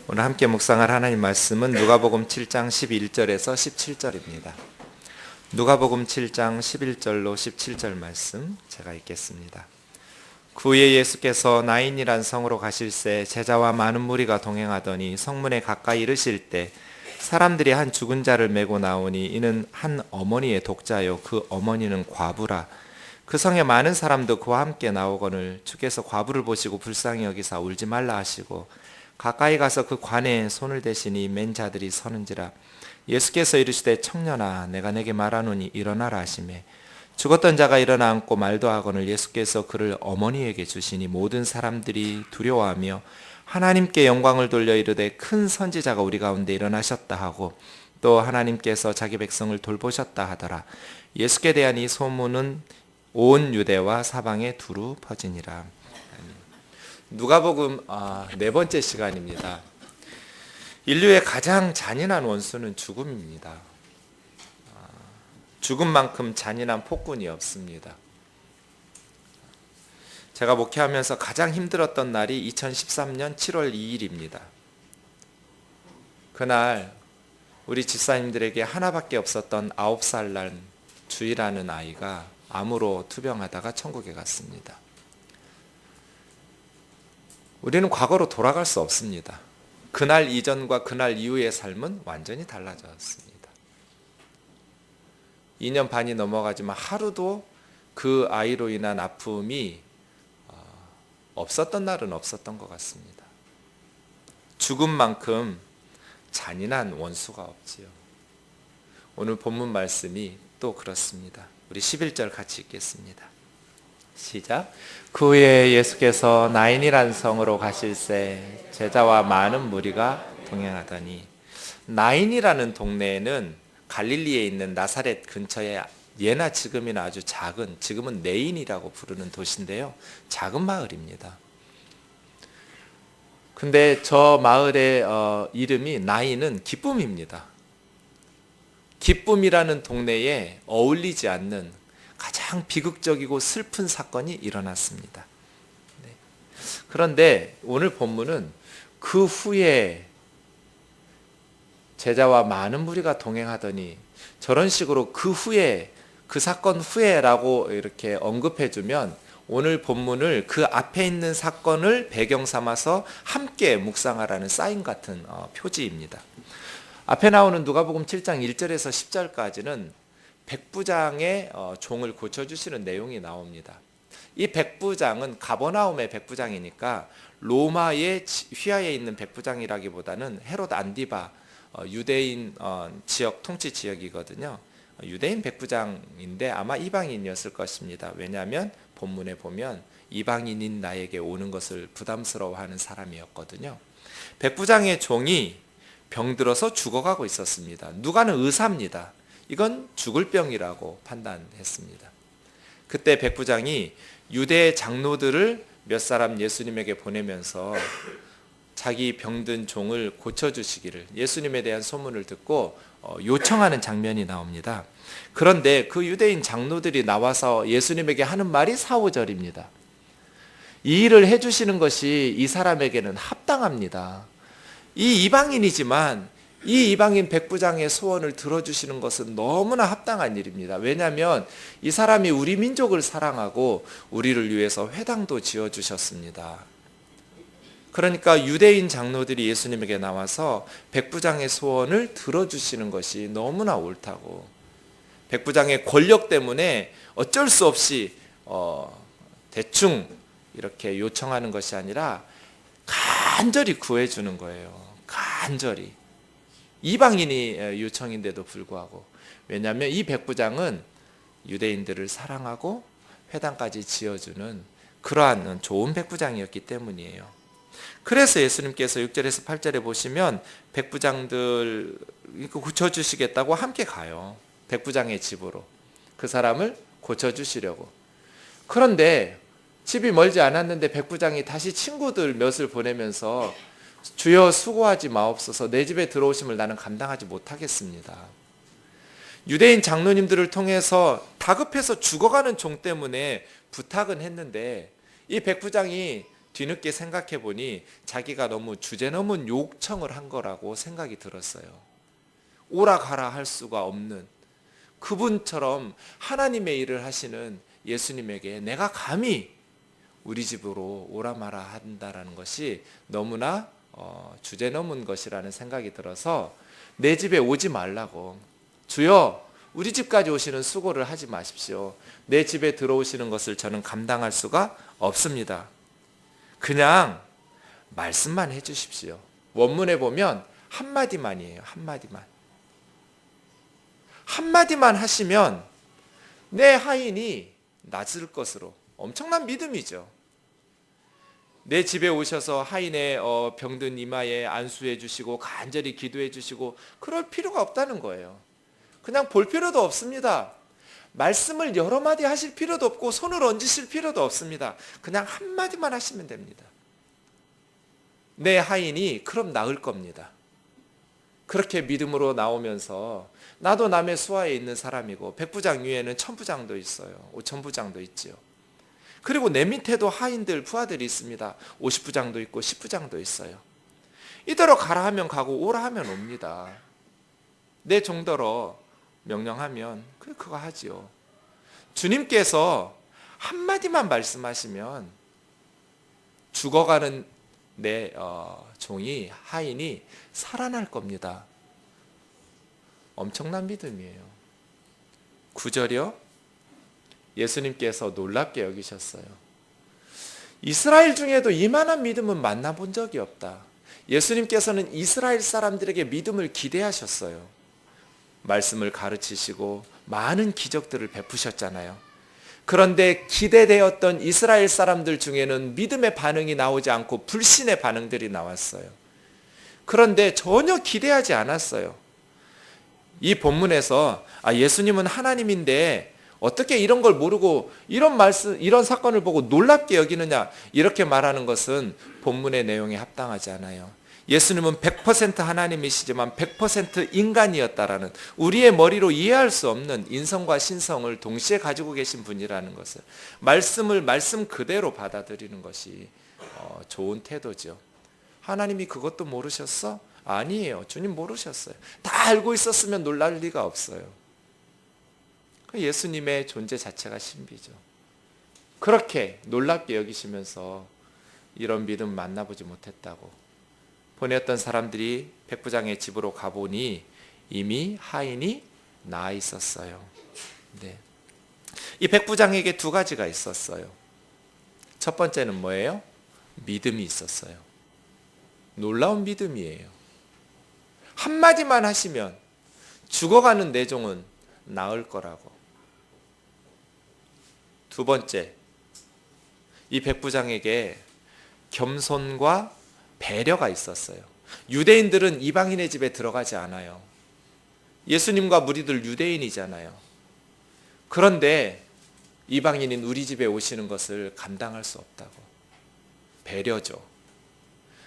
오늘 함께 묵상할 하나님 말씀은 누가복음 7장 11절에서 17절입니다. 누가복음 7장 11절로 17절 말씀 제가 읽겠습니다. 그 후에 예수께서 나인이란 성으로 가실새 제자와 많은 무리가 동행하더니 성문에 가까이 이르실 때 사람들이 한 죽은 자를 메고 나오니 이는 한 어머니의 독자요 그 어머니는 과부라. 그 성에 많은 사람도 그와 함께 나오거늘 주께서 과부를 보시고 불쌍히 여기사 울지 말라 하시고 가까이 가서 그 관에 손을 대시니 맨 자들이 서는지라. 예수께서 이르시되 청년아 내가 내게 말하노니 일어나라 하시매 죽었던 자가 일어나 앉고 말도 하거늘 예수께서 그를 어머니에게 주시니 모든 사람들이 두려워하며 하나님께 영광을 돌려 이르되 큰 선지자가 우리 가운데 일어나셨다 하고 또 하나님께서 자기 백성을 돌보셨다 하더라. 예수께 대한 이 소문은 온 유대와 사방에 두루 퍼지니라. 누가복음 네 번째 시간입니다. 인류의 가장 잔인한 원수는 죽음입니다. 죽음만큼 잔인한 폭군이 없습니다. 제가 목회하면서 가장 힘들었던 날이 2013년 7월 2일입니다. 그날 우리 집사님들에게 하나밖에 없었던 9살 난 주희라는 아이가 암으로 투병하다가 천국에 갔습니다. 우리는 과거로 돌아갈 수 없습니다. 그날 이전과 그날 이후의 삶은 완전히 달라졌습니다. 2년 반이 넘어가지만 하루도 그 아이로 인한 아픔이 없었던 날은 없었던 것 같습니다. 죽음만큼 잔인한 원수가 없지요. 오늘 본문 말씀이 또 그렇습니다. 우리 11절 같이 읽겠습니다. 시작. 그 후에 예수께서 나인이란 성으로 가실새 제자와 많은 무리가 동행하더니, 나인이라는 동네에는 갈릴리에 있는 나사렛 근처에 예나 지금이나 아주 작은, 지금은 네인이라고 부르는 도시인데요, 작은 마을입니다. 근데 저 마을의 이름이 나인은 기쁨입니다. 기쁨이라는 동네에 어울리지 않는 가장 비극적이고 슬픈 사건이 일어났습니다. 그런데 오늘 본문은 그 후에 제자와 많은 무리가 동행하더니, 저런 식으로 그 후에, 그 사건 후에라고 이렇게 언급해주면 오늘 본문을 그 앞에 있는 사건을 배경 삼아서 함께 묵상하라는 사인 같은 표지입니다. 앞에 나오는 누가복음 7장 1절에서 10절까지는 백부장의 종을 고쳐주시는 내용이 나옵니다. 이 백부장은 가버나움의 백부장이니까 로마의 휘하에 있는 백부장이라기보다는 헤롯 안디바 유대인 지역 통치 지역이거든요. 유대인 백부장인데 아마 이방인이었을 것입니다. 왜냐하면 본문에 보면 이방인인 나에게 오는 것을 부담스러워하는 사람이었거든요. 백부장의 종이 병들어서 죽어가고 있었습니다. 누가는 의사입니다. 이건 죽을 병이라고 판단했습니다. 그때 백부장이 유대 장로들을 몇 사람 예수님에게 보내면서 자기 병든 종을 고쳐주시기를, 예수님에 대한 소문을 듣고 요청하는 장면이 나옵니다. 그런데 그 유대인 장로들이 나와서 예수님에게 하는 말이 4, 5절입니다. 이 일을 해주시는 것이 이 사람에게는 합당합니다. 이 이방인이지만 이 이방인 백부장의 소원을 들어주시는 것은 너무나 합당한 일입니다. 왜냐하면 이 사람이 우리 민족을 사랑하고 우리를 위해서 회당도 지어주셨습니다. 그러니까 유대인 장로들이 예수님에게 나와서 백부장의 소원을 들어주시는 것이 너무나 옳다고, 백부장의 권력 때문에 어쩔 수 없이 대충 이렇게 요청하는 것이 아니라 간절히 구해주는 거예요. 간절히. 이방인이 요청인데도 불구하고. 왜냐하면 이 백부장은 유대인들을 사랑하고 회당까지 지어주는 그러한 좋은 백부장이었기 때문이에요. 그래서 예수님께서 6절에서 8절에 보시면 백부장들 고쳐주시겠다고 함께 가요. 백부장의 집으로 그 사람을 고쳐주시려고. 그런데 집이 멀지 않았는데 백부장이 다시 친구들 몇을 보내면서 주여 수고하지 마옵소서, 내 집에 들어오심을 나는 감당하지 못하겠습니다. 유대인 장로님들을 통해서 다급해서 죽어가는 종 때문에 부탁은 했는데 이 백부장이 뒤늦게 생각해 보니 자기가 너무 주제넘은 요청을 한 거라고 생각이 들었어요. 오라 가라 할 수가 없는 그분처럼 하나님의 일을 하시는 예수님에게 내가 감히 우리 집으로 오라 마라 한다라는 것이 너무나 주제넘은 것이라는 생각이 들어서 내 집에 오지 말라고, 주여 우리 집까지 오시는 수고를 하지 마십시오. 내 집에 들어오시는 것을 저는 감당할 수가 없습니다. 그냥 말씀만 해주십시오. 원문에 보면 한마디만이에요. 한마디만 하시면 내 하인이 낫을 것으로. 엄청난 믿음이죠. 내 집에 오셔서 하인의 병든 이마에 안수해 주시고 간절히 기도해 주시고 그럴 필요가 없다는 거예요. 그냥 볼 필요도 없습니다. 말씀을 여러 마디 하실 필요도 없고 손을 얹으실 필요도 없습니다. 그냥 한마디만 하시면 됩니다. 내 하인이 그럼 나을 겁니다. 그렇게 믿음으로 나오면서 나도 남의 수하에 있는 사람이고 백부장 위에는 천부장도 있어요. 오천부장도 있지요. 그리고 내 밑에도 하인들, 부하들이 있습니다. 50부장도 있고 10부장도 있어요. 이대로 가라 하면 가고 오라 하면 옵니다. 내 정도로 명령하면 그거 하지요. 주님께서 한마디만 말씀하시면 죽어가는 내 종이, 하인이 살아날 겁니다. 엄청난 믿음이에요. 9절이요. 예수님께서 놀랍게 여기셨어요. 이스라엘 중에도 이만한 믿음은 만나본 적이 없다. 예수님께서는 이스라엘 사람들에게 믿음을 기대하셨어요. 말씀을 가르치시고 많은 기적들을 베푸셨잖아요. 그런데 기대되었던 이스라엘 사람들 중에는 믿음의 반응이 나오지 않고 불신의 반응들이 나왔어요. 그런데 전혀 기대하지 않았어요. 이 본문에서 예수님은 하나님인데 어떻게 이런 걸 모르고 이런 사건을 보고 놀랍게 여기느냐, 이렇게 말하는 것은 본문의 내용에 합당하지 않아요. 예수님은 100% 하나님이시지만 100% 인간이었다라는, 우리의 머리로 이해할 수 없는 인성과 신성을 동시에 가지고 계신 분이라는 것을, 말씀을 말씀 그대로 받아들이는 것이 좋은 태도죠. 하나님이 그것도 모르셨어? 아니에요. 주님 모르셨어요. 다 알고 있었으면 놀랄 리가 없어요. 예수님의 존재 자체가 신비죠. 그렇게 놀랍게 여기시면서 이런 믿음 만나보지 못했다고 보냈던 사람들이 백부장의 집으로 가보니 이미 하인이 나아 있었어요. 네. 이 백부장에게 두 가지가 있었어요. 첫 번째는 뭐예요? 믿음이 있었어요. 놀라운 믿음이에요. 한마디만 하시면 죽어가는 내 종은 나을 거라고. 두 번째, 이 백부장에게 겸손과 배려가 있었어요. 유대인들은 이방인의 집에 들어가지 않아요. 예수님과 무리들 유대인이잖아요. 그런데 이방인인 우리 집에 오시는 것을 감당할 수 없다고. 배려죠.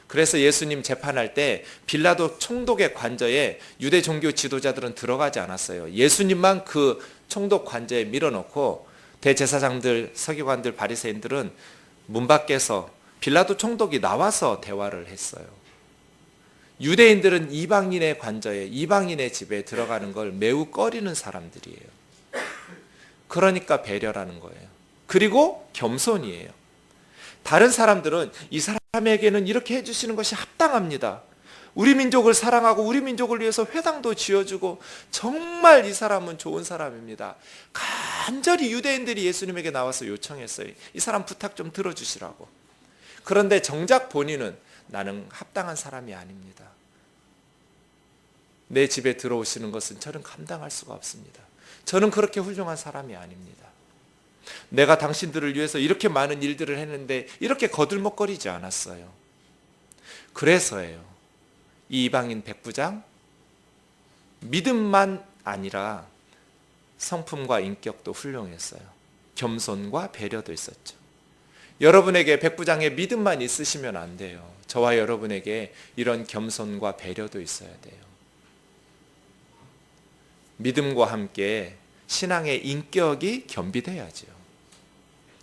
그래서 예수님 재판할 때 빌라도 총독의 관저에 유대 종교 지도자들은 들어가지 않았어요. 예수님만 그 총독 관저에 밀어넣고 대제사장들, 서기관들, 바리새인들은 문 밖에서 빌라도 총독이 나와서 대화를 했어요. 유대인들은 이방인의 관저에, 이방인의 집에 들어가는 걸 매우 꺼리는 사람들이에요. 그러니까 배려라는 거예요. 그리고 겸손이에요. 다른 사람들은 이 사람에게는 이렇게 해주시는 것이 합당합니다. 우리 민족을 사랑하고 우리 민족을 위해서 회당도 지어주고 정말 이 사람은 좋은 사람입니다. 간절히 유대인들이 예수님에게 나와서 요청했어요. 이 사람 부탁 좀 들어주시라고. 그런데 정작 본인은 나는 합당한 사람이 아닙니다. 내 집에 들어오시는 것은 저는 감당할 수가 없습니다. 저는 그렇게 훌륭한 사람이 아닙니다. 내가 당신들을 위해서 이렇게 많은 일들을 했는데 이렇게 거들먹거리지 않았어요. 그래서예요. 이 이방인 백부장, 믿음만 아니라 성품과 인격도 훌륭했어요. 겸손과 배려도 있었죠. 여러분에게 백부장의 믿음만 있으시면 안 돼요. 저와 여러분에게 이런 겸손과 배려도 있어야 돼요. 믿음과 함께 신앙의 인격이 겸비돼야죠.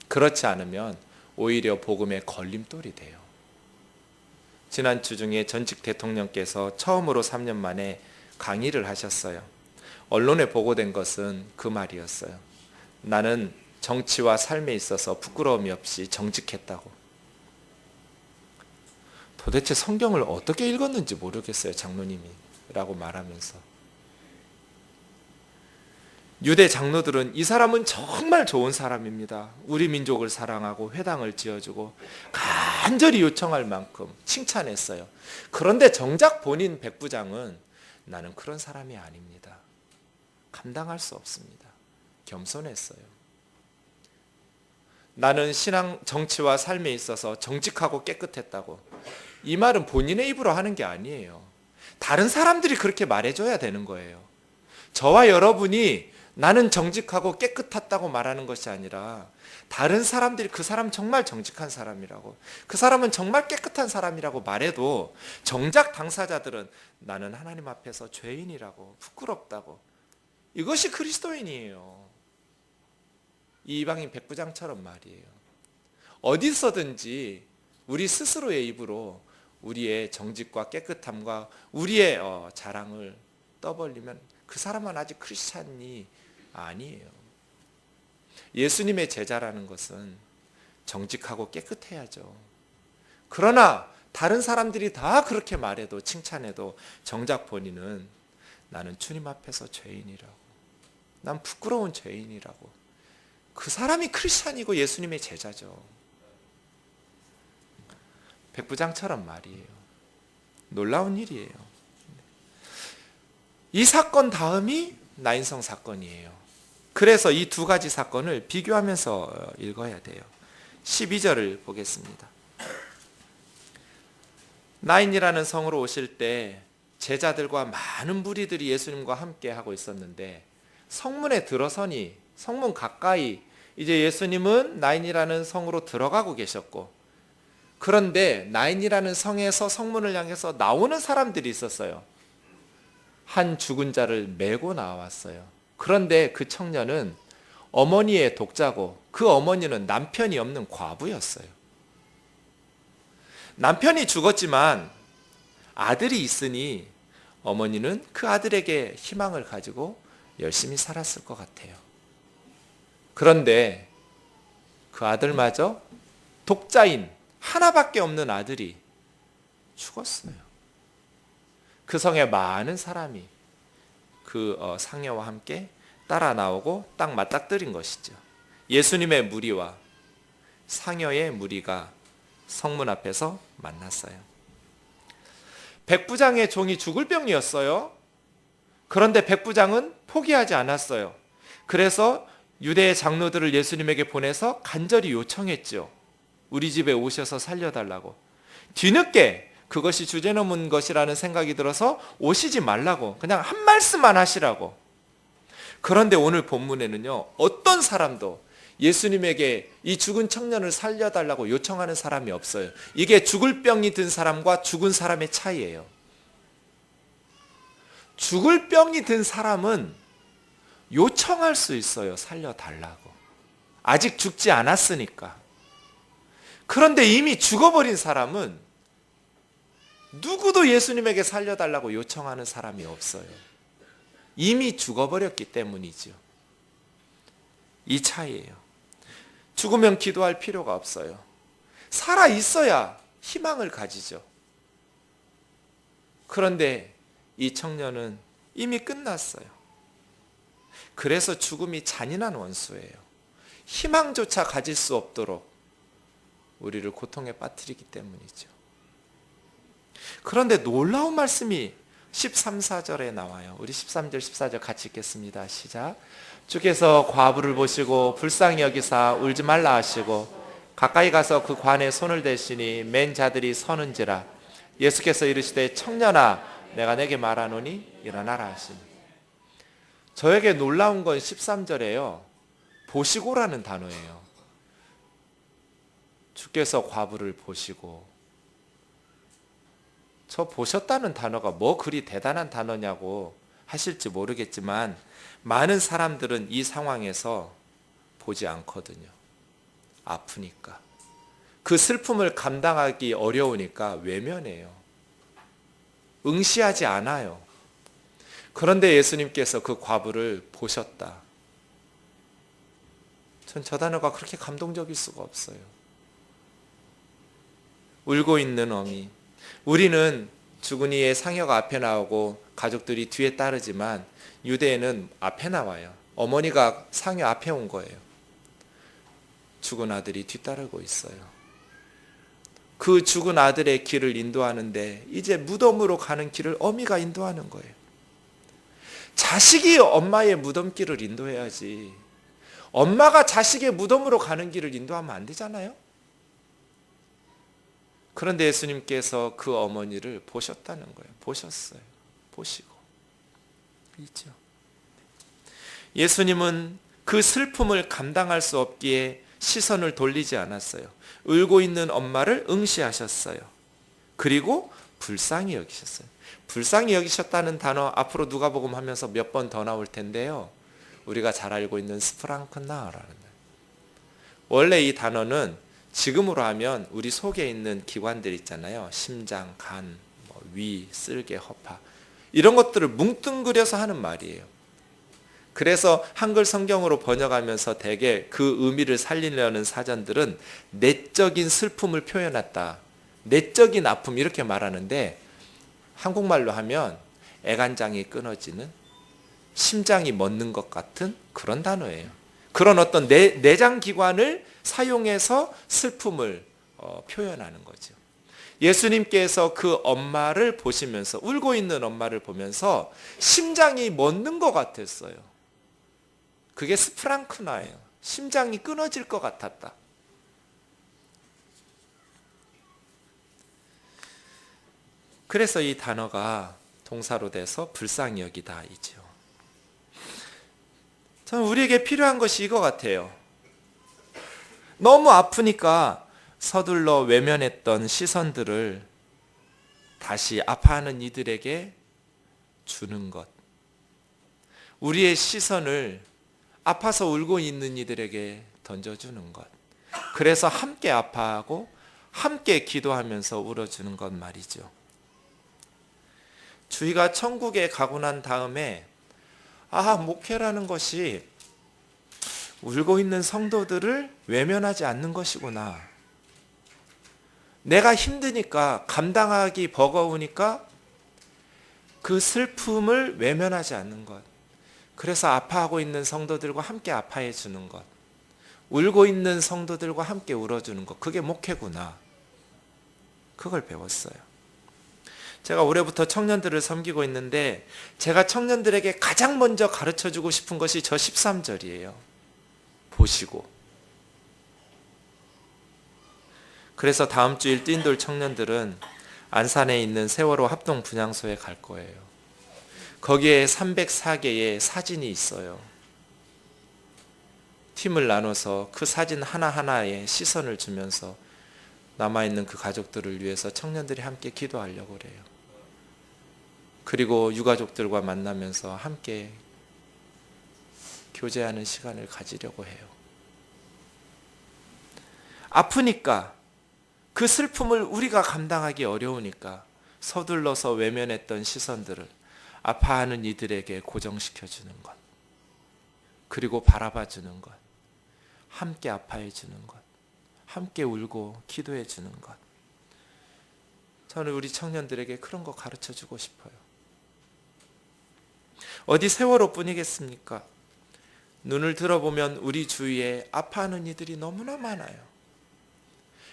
그렇지 않으면 오히려 복음의 걸림돌이 돼요. 지난 주 중에 전직 대통령께서 처음으로 3년 만에 강의를 하셨어요. 언론에 보고된 것은 그 말이었어요. 나는 정치와 삶에 있어서 부끄러움이 없이 정직했다고. 도대체 성경을 어떻게 읽었는지 모르겠어요, 장로님이 라고 말하면서. 유대 장로들은 이 사람은 정말 좋은 사람입니다. 우리 민족을 사랑하고 회당을 지어주고 간절히 요청할 만큼 칭찬했어요. 그런데 정작 본인 백부장은 나는 그런 사람이 아닙니다. 감당할 수 없습니다. 겸손했어요. 나는 신앙, 정치와 삶에 있어서 정직하고 깨끗했다고. 이 말은 본인의 입으로 하는 게 아니에요. 다른 사람들이 그렇게 말해줘야 되는 거예요. 저와 여러분이 나는 정직하고 깨끗하다고 말하는 것이 아니라 다른 사람들이 그 사람 정말 정직한 사람이라고, 그 사람은 정말 깨끗한 사람이라고 말해도 정작 당사자들은 나는 하나님 앞에서 죄인이라고, 부끄럽다고. 이것이 그리스도인이에요. 이 이방인 백부장처럼 말이에요. 어디서든지 우리 스스로의 입으로 우리의 정직과 깨끗함과 우리의 자랑을 떠벌리면 그 사람은 아직 크리스찬이 아니에요. 예수님의 제자라는 것은 정직하고 깨끗해야죠. 그러나 다른 사람들이 다 그렇게 말해도, 칭찬해도 정작 본인은 나는 주님 앞에서 죄인이라고, 난 부끄러운 죄인이라고. 그 사람이 크리스찬이고 예수님의 제자죠. 백부장처럼 말이에요. 놀라운 일이에요. 이 사건 다음이 나인성 사건이에요. 그래서 이 두 가지 사건을 비교하면서 읽어야 돼요. 12절을 보겠습니다. 나인이라는 성으로 오실 때 제자들과 많은 무리들이 예수님과 함께 하고 있었는데, 성문에 들어서니 성문 가까이 이제 예수님은 나인이라는 성으로 들어가고 계셨고, 그런데 나인이라는 성에서 성문을 향해서 나오는 사람들이 있었어요. 한 죽은 자를 메고 나왔어요. 그런데 그 청년은 어머니의 독자고 그 어머니는 남편이 없는 과부였어요. 남편이 죽었지만 아들이 있으니 어머니는 그 아들에게 희망을 가지고 열심히 살았을 것 같아요. 그런데 그 아들마저, 독자인 하나밖에 없는 아들이 죽었어요. 그 성에 많은 사람이 그 상여와 함께 따라 나오고 딱 맞닥뜨린 것이죠. 예수님의 무리와 상여의 무리가 성문 앞에서 만났어요. 백부장의 종이 죽을 병이었어요. 그런데 백부장은 포기하지 않았어요. 그래서 유대의 장로들을 예수님에게 보내서 간절히 요청했죠. 우리 집에 오셔서 살려달라고. 뒤늦게 그것이 주제넘은 것이라는 생각이 들어서 오시지 말라고, 그냥 한 말씀만 하시라고. 그런데 오늘 본문에는요, 어떤 사람도 예수님에게 이 죽은 청년을 살려달라고 요청하는 사람이 없어요. 이게 죽을 병이 든 사람과 죽은 사람의 차이예요. 죽을 병이 든 사람은 요청할 수 있어요. 살려달라고. 아직 죽지 않았으니까. 그런데 이미 죽어버린 사람은 누구도 예수님에게 살려달라고 요청하는 사람이 없어요. 이미 죽어버렸기 때문이죠. 이 차이예요. 죽으면 기도할 필요가 없어요. 살아 있어야 희망을 가지죠. 그런데 이 청년은 이미 끝났어요. 그래서 죽음이 잔인한 원수예요. 희망조차 가질 수 없도록 우리를 고통에 빠뜨리기 때문이죠. 그런데 놀라운 말씀이 13, 14절에 나와요. 우리 13절, 14절 같이 읽겠습니다. 시작. 주께서 과부를 보시고 불쌍히 여기사 울지 말라 하시고 가까이 가서 그 관에 손을 대시니 맨 자들이 서는지라. 예수께서 이르시되 청년아 내가 내게 말하노니 일어나라 하시니. 저에게 놀라운 건 13절에요. 보시고라는 단어예요. 주께서 과부를 보시고. 저 보셨다는 단어가 뭐 그리 대단한 단어냐고 하실지 모르겠지만 많은 사람들은 이 상황에서 보지 않거든요. 아프니까. 그 슬픔을 감당하기 어려우니까 외면해요. 응시하지 않아요. 그런데 예수님께서 그 과부를 보셨다. 전 저 단어가 그렇게 감동적일 수가 없어요. 울고 있는 어미. 우리는 주근이의 상여가 앞에 나오고 가족들이 뒤에 따르지만 유대에는 앞에 나와요. 어머니가 상여 앞에 온 거예요. 죽은 아들이 뒤따르고 있어요. 그 죽은 아들의 길을 인도하는데 이제 무덤으로 가는 길을 어미가 인도하는 거예요. 자식이 엄마의 무덤길을 인도해야지. 엄마가 자식의 무덤으로 가는 길을 인도하면 안 되잖아요. 그런데 예수님께서 그 어머니를 보셨다는 거예요. 보셨어요. 보시고 있죠. 예수님은 그 슬픔을 감당할 수 없기에 시선을 돌리지 않았어요. 울고 있는 엄마를 응시하셨어요. 그리고 불쌍히 여기셨어요. 불쌍히 여기셨다는 단어 앞으로 누가복음 하면서 몇 번 더 나올 텐데요. 우리가 잘 알고 있는 스프랑크나라는 거예요. 원래 이 단어는 지금으로 하면 우리 속에 있는 기관들 있잖아요. 심장, 간, 위, 쓸개, 허파 이런 것들을 뭉뚱그려서 하는 말이에요. 그래서 한글 성경으로 번역하면서 대개 그 의미를 살리려는 사전들은 내적인 슬픔을 표현했다. 내적인 아픔 이렇게 말하는데 한국말로 하면 애간장이 끊어지는 심장이 멎는 것 같은 그런 단어예요. 그런 어떤 내장 기관을 사용해서 슬픔을 표현하는 거죠. 예수님께서 그 엄마를 보시면서 울고 있는 엄마를 보면서 심장이 멎는 것 같았어요. 그게 스프랑크나예요. 심장이 끊어질 것 같았다. 그래서 이 단어가 동사로 돼서 불쌍히 여기다 이죠. 저는 우리에게 필요한 것이 이거 같아요. 너무 아프니까 서둘러 외면했던 시선들을 다시 아파하는 이들에게 주는 것. 우리의 시선을 아파서 울고 있는 이들에게 던져주는 것. 그래서 함께 아파하고 함께 기도하면서 울어주는 것 말이죠. 주희가 천국에 가고 난 다음에 목회라는 것이 울고 있는 성도들을 외면하지 않는 것이구나. 내가 힘드니까 감당하기 버거우니까 그 슬픔을 외면하지 않는 것. 그래서 아파하고 있는 성도들과 함께 아파해 주는 것. 울고 있는 성도들과 함께 울어주는 것. 그게 목회구나. 그걸 배웠어요. 제가 올해부터 청년들을 섬기고 있는데 제가 청년들에게 가장 먼저 가르쳐주고 싶은 것이 저 13절이에요. 보시고. 그래서 다음 주일 뛴돌 청년들은 안산에 있는 세월호 합동 분향소에 갈 거예요. 거기에 304개의 사진이 있어요. 팀을 나눠서 그 사진 하나하나에 시선을 주면서 남아있는 그 가족들을 위해서 청년들이 함께 기도하려고 그래요. 그리고 유가족들과 만나면서 함께 교제하는 시간을 가지려고 해요. 아프니까 그 슬픔을 우리가 감당하기 어려우니까 서둘러서 외면했던 시선들을 아파하는 이들에게 고정시켜주는 것. 그리고 바라봐주는 것. 함께 아파해주는 것. 함께 울고 기도해주는 것. 저는 우리 청년들에게 그런 거 가르쳐주고 싶어요. 어디 세월호 뿐이겠습니까? 눈을 들어보면 우리 주위에 아파하는 이들이 너무나 많아요.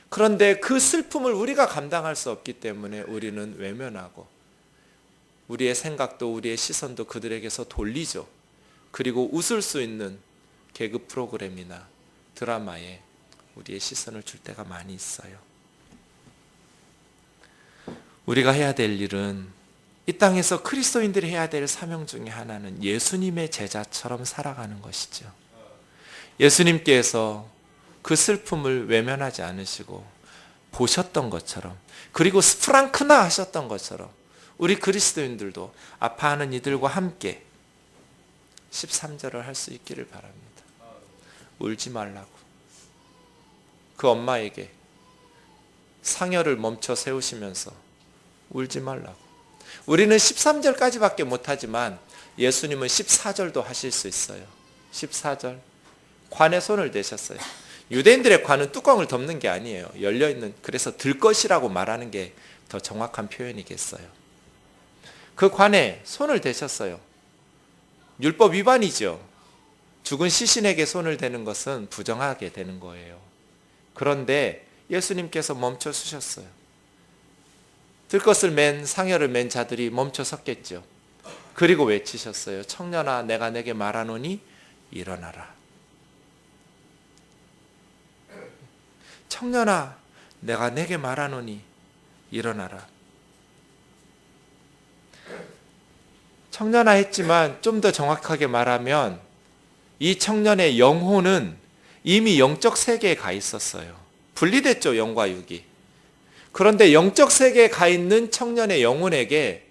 그런데 그 슬픔을 우리가 감당할 수 없기 때문에 우리는 외면하고 우리의 생각도 우리의 시선도 그들에게서 돌리죠. 그리고 웃을 수 있는 개그 프로그램이나 드라마에 우리의 시선을 줄 때가 많이 있어요. 우리가 해야 될 일은 이 땅에서 그리스도인들이 해야 될 사명 중에 하나는 예수님의 제자처럼 살아가는 것이죠. 예수님께서 그 슬픔을 외면하지 않으시고 보셨던 것처럼 그리고 스프랑크나 하셨던 것처럼 우리 그리스도인들도 아파하는 이들과 함께 13절을 할 수 있기를 바랍니다. 울지 말라고. 그 엄마에게 상여를 멈춰 세우시면서 울지 말라고. 우리는 13절까지밖에 못하지만 예수님은 14절도 하실 수 있어요. 14절 관에 손을 대셨어요. 유대인들의 관은 뚜껑을 덮는 게 아니에요. 열려있는, 그래서 들 것이라고 말하는 게 더 정확한 표현이겠어요. 그 관에 손을 대셨어요. 율법 위반이죠. 죽은 시신에게 손을 대는 것은 부정하게 되는 거예요. 그런데 예수님께서 멈춰 서셨어요. 들것을 맨 상여를 맨 자들이 멈춰 섰겠죠. 그리고 외치셨어요. 청년아, 내가 내게 말하노니 일어나라. 청년아, 내가 내게 말하노니 일어나라. 청년아 했지만 좀 더 정확하게 말하면 이 청년의 영혼은 이미 영적 세계에 가 있었어요. 분리됐죠, 영과 육이. 그런데 영적 세계에 가 있는 청년의 영혼에게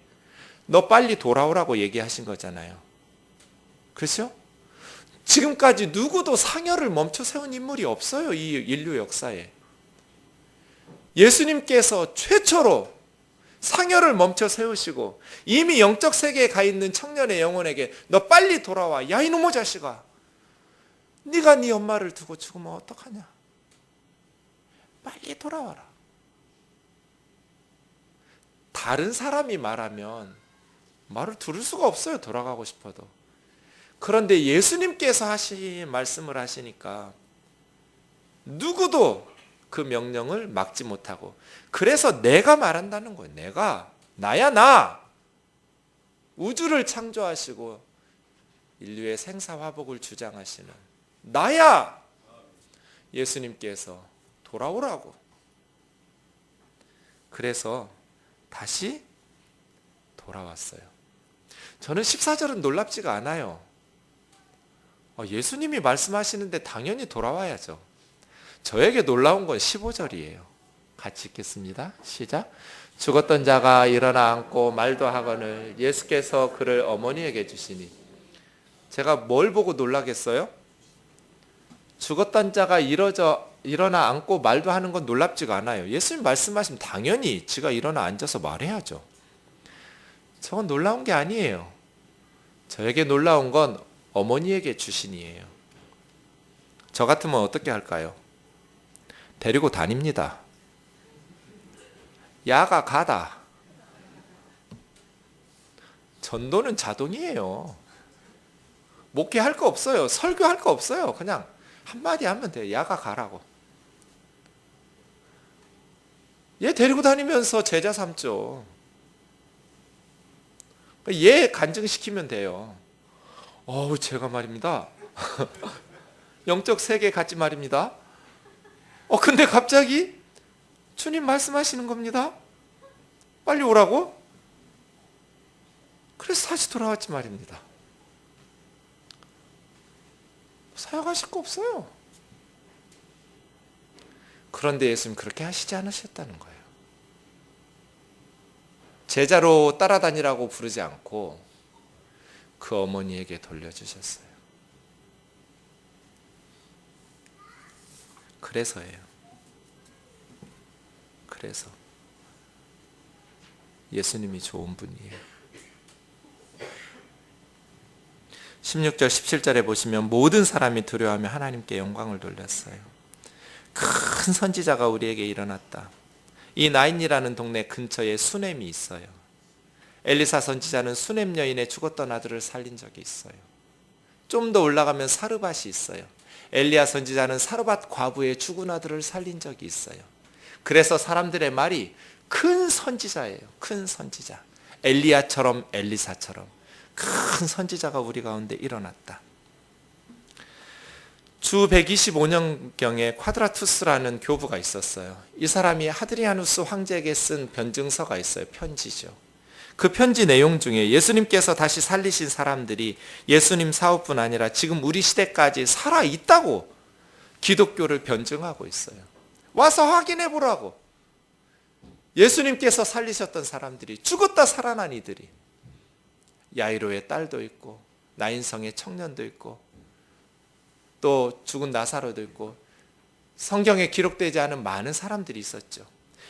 너 빨리 돌아오라고 얘기하신 거잖아요. 그렇죠? 지금까지 누구도 상여를 멈춰 세운 인물이 없어요, 이 인류 역사에. 예수님께서 최초로 상여를 멈춰 세우시고 이미 영적 세계에 가 있는 청년의 영혼에게 너 빨리 돌아와. 야, 이놈의 자식아, 네가 네 엄마를 두고 죽으면 어떡하냐. 빨리 돌아와라. 다른 사람이 말하면 말을 들을 수가 없어요, 돌아가고 싶어도. 그런데 예수님께서 말씀을 하시니까 누구도 그 명령을 막지 못하고, 그래서 내가 말한다는 거예요. 나야 나. 우주를 창조하시고 인류의 생사화복을 주장하시는 나야. 예수님께서 돌아오라고. 그래서 다시 돌아왔어요. 저는 14절은 놀랍지가 않아요. 예수님이 말씀하시는데 당연히 돌아와야죠. 저에게 놀라운 건 15절이에요. 같이 읽겠습니다. 시작. 죽었던 자가 일어나 앉고 말도 하거늘 예수께서 그를 어머니에게 주시니. 제가 뭘 보고 놀라겠어요? 죽었던 자가 일어나 앉고 말도 하는 건 놀랍지가 않아요. 예수님 말씀하시면 당연히 지가 일어나 앉아서 말해야죠. 저건 놀라운 게 아니에요. 저에게 놀라운 건 어머니에게 주신이에요. 저 같으면 어떻게 할까요? 데리고 다닙니다. 야가 가다. 전도는 자동이에요. 목회할 거 없어요. 설교할 거 없어요. 그냥 한마디 하면 돼요. 야가 가라고. 얘 데리고 다니면서 제자 삼죠. 얘 간증시키면 돼요. 제가 말입니다. 영적 세계에 갔지 말입니다. 근데 갑자기 주님 말씀하시는 겁니다. 빨리 오라고? 그래서 다시 돌아왔지 말입니다. 사역하실 거 없어요. 그런데 예수님 그렇게 하시지 않으셨다는 거예요. 제자로 따라다니라고 부르지 않고 그 어머니에게 돌려주셨어요. 그래서예요. 그래서 예수님이 좋은 분이에요. 16절 17절에 보시면 모든 사람이 두려워하며 하나님께 영광을 돌렸어요. 큰 선지자가 우리에게 일어났다. 이 나인이라는 동네 근처에 수넴이 있어요. 엘리사 선지자는 수넴 여인의 죽었던 아들을 살린 적이 있어요. 좀 더 올라가면 사르밧이 있어요. 엘리야 선지자는 사르밧 과부의 죽은 아들을 살린 적이 있어요. 그래서 사람들의 말이 큰 선지자예요. 큰 선지자. 엘리야처럼 엘리사처럼 큰 선지자가 우리 가운데 일어났다. 주 125년경에 콰드라투스라는 교부가 있었어요. 이 사람이 하드리아누스 황제에게 쓴 변증서가 있어요. 편지죠. 그 편지 내용 중에 예수님께서 다시 살리신 사람들이 예수님 사후뿐 아니라 지금 우리 시대까지 살아있다고 기독교를 변증하고 있어요. 와서 확인해 보라고. 예수님께서 살리셨던 사람들이, 죽었다 살아난 이들이, 야이로의 딸도 있고 나인성의 청년도 있고 또 죽은 나사로도 있고 성경에 기록되지 않은 많은 사람들이 있었죠.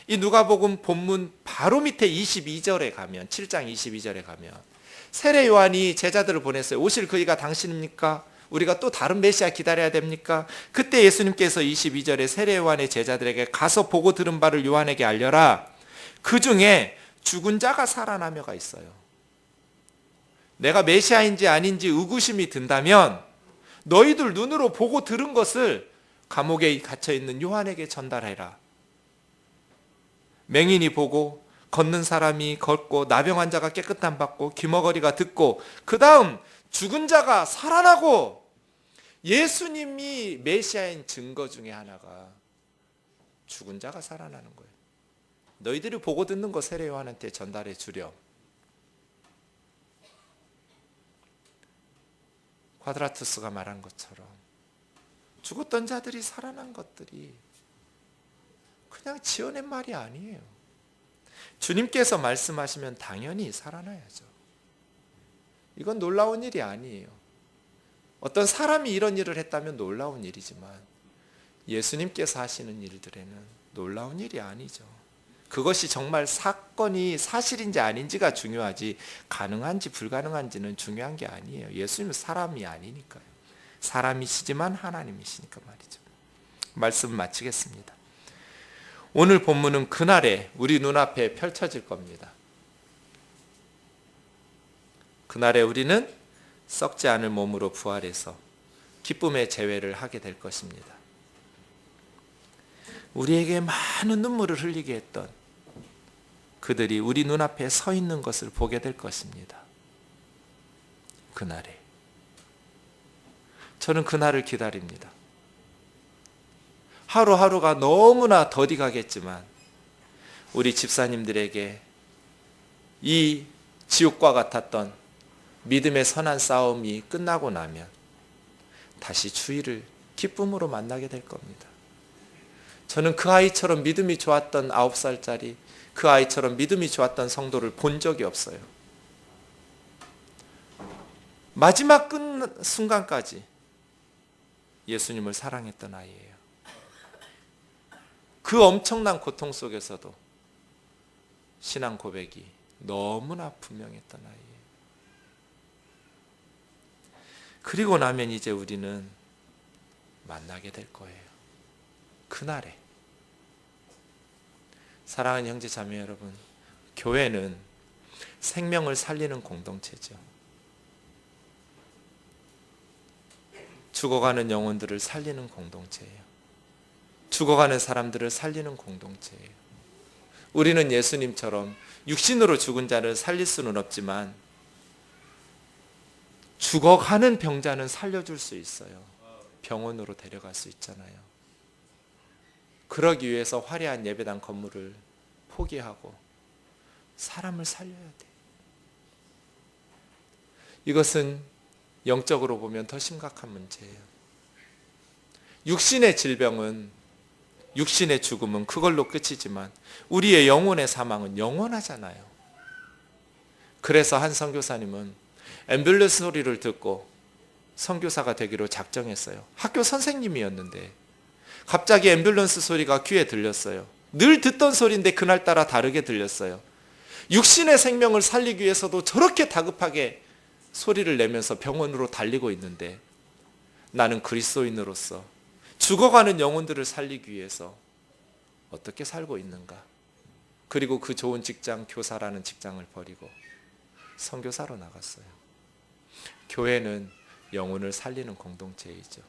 이 누가복음 본문 바로 밑에 22절에 가면, 7장 22절에 가면 세례 요한이 제자들을 보냈어요. 오실 그이가 당신입니까? 우리가 또 다른 메시아 기다려야 됩니까? 그때 예수님께서 22절에 세례 요한의 제자들에게 가서 보고 들은 바를 요한에게 알려라. 그 중에 죽은 자가 살아나며가 있어요. 내가 메시아인지 아닌지 의구심이 든다면 너희들 눈으로 보고 들은 것을 감옥에 갇혀있는 요한에게 전달해라. 맹인이 보고, 걷는 사람이 걷고, 나병 환자가 깨끗함 받고, 귀머거리가 듣고, 그 다음 죽은 자가 살아나고, 예수님이 메시아인 증거 중에 하나가 죽은 자가 살아나는 거예요. 너희들이 보고 듣는 거 세례 요한한테 전달해 주렴. 콰드라투스가 말한 것처럼 죽었던 자들이 살아난 것들이 그냥 지어낸 말이 아니에요. 주님께서 말씀하시면 당연히 살아나야죠. 이건 놀라운 일이 아니에요. 어떤 사람이 이런 일을 했다면 놀라운 일이지만 예수님께서 하시는 일들에는 놀라운 일이 아니죠. 그것이 정말 사건이 사실인지 아닌지가 중요하지 가능한지 불가능한지는 중요한 게 아니에요. 예수님은 사람이 아니니까요. 사람이시지만 하나님이시니까 말이죠. 말씀 마치겠습니다. 오늘 본문은 그날에 우리 눈앞에 펼쳐질 겁니다. 그날에 우리는 썩지 않을 몸으로 부활해서 기쁨의 재회를 하게 될 것입니다. 우리에게 많은 눈물을 흘리게 했던 그들이 우리 눈앞에 서 있는 것을 보게 될 것입니다. 그날에. 저는 그날을 기다립니다. 하루하루가 너무나 더디 가겠지만 우리 집사님들에게 이 지옥과 같았던 믿음의 선한 싸움이 끝나고 나면 다시 주일을 기쁨으로 만나게 될 겁니다. 저는 그 아이처럼 믿음이 좋았던 9살짜리 그 아이처럼 믿음이 좋았던 성도를 본 적이 없어요. 마지막 끝 순간까지 예수님을 사랑했던 아이예요. 그 엄청난 고통 속에서도 신앙 고백이 너무나 분명했던 아이예요. 그리고 나면 이제 우리는 만나게 될 거예요. 그날에. 사랑하는 형제 자매 여러분, 교회는 생명을 살리는 공동체죠. 죽어가는 영혼들을 살리는 공동체예요. 죽어가는 사람들을 살리는 공동체예요. 우리는 예수님처럼 육신으로 죽은 자를 살릴 수는 없지만 죽어가는 병자는 살려줄 수 있어요. 병원으로 데려갈 수 있잖아요. 그러기 위해서 화려한 예배당 건물을 포기하고 사람을 살려야 돼. 이것은 영적으로 보면 더 심각한 문제예요. 육신의 질병은, 육신의 죽음은 그걸로 끝이지만 우리의 영혼의 사망은 영원하잖아요. 그래서 한 선교사님은 앰뷸런스 소리를 듣고 선교사가 되기로 작정했어요. 학교 선생님이었는데 갑자기 앰뷸런스 소리가 귀에 들렸어요. 늘 듣던 소리인데 그날따라 다르게 들렸어요. 육신의 생명을 살리기 위해서도 저렇게 다급하게 소리를 내면서 병원으로 달리고 있는데 나는 그리스도인으로서 죽어가는 영혼들을 살리기 위해서 어떻게 살고 있는가? 그리고 그 좋은 직장, 교사라는 직장을 버리고 선교사로 나갔어요. 교회는 영혼을 살리는 공동체이죠.